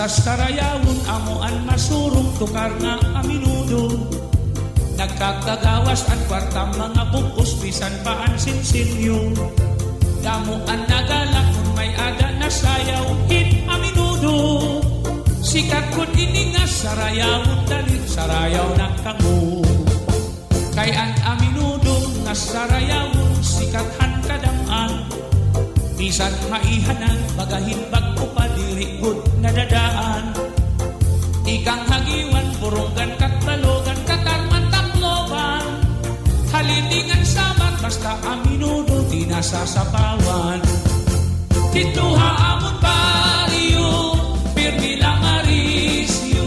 sarayawon amoan masurong tukar nga aminudo. Nagkakagawas at kwartang mga bukos bisan pa ang sinsinyo. Damuan nagalak kung may ada na sayaw hit aminudo. Sikat kun ini nga sarayawon dalit sarayaw na kango. Kay ang aminudo nga sarayawon sikathan kadamaan. Bisan maihanan bagahin bagko pa diri gud nga dadaan. Ikang hagiwan purunggan katalogan katarman takloban. Halindingan sabat basta aminudo di nasasapawan. Tituha amon pariyo pirmi lang arisyo.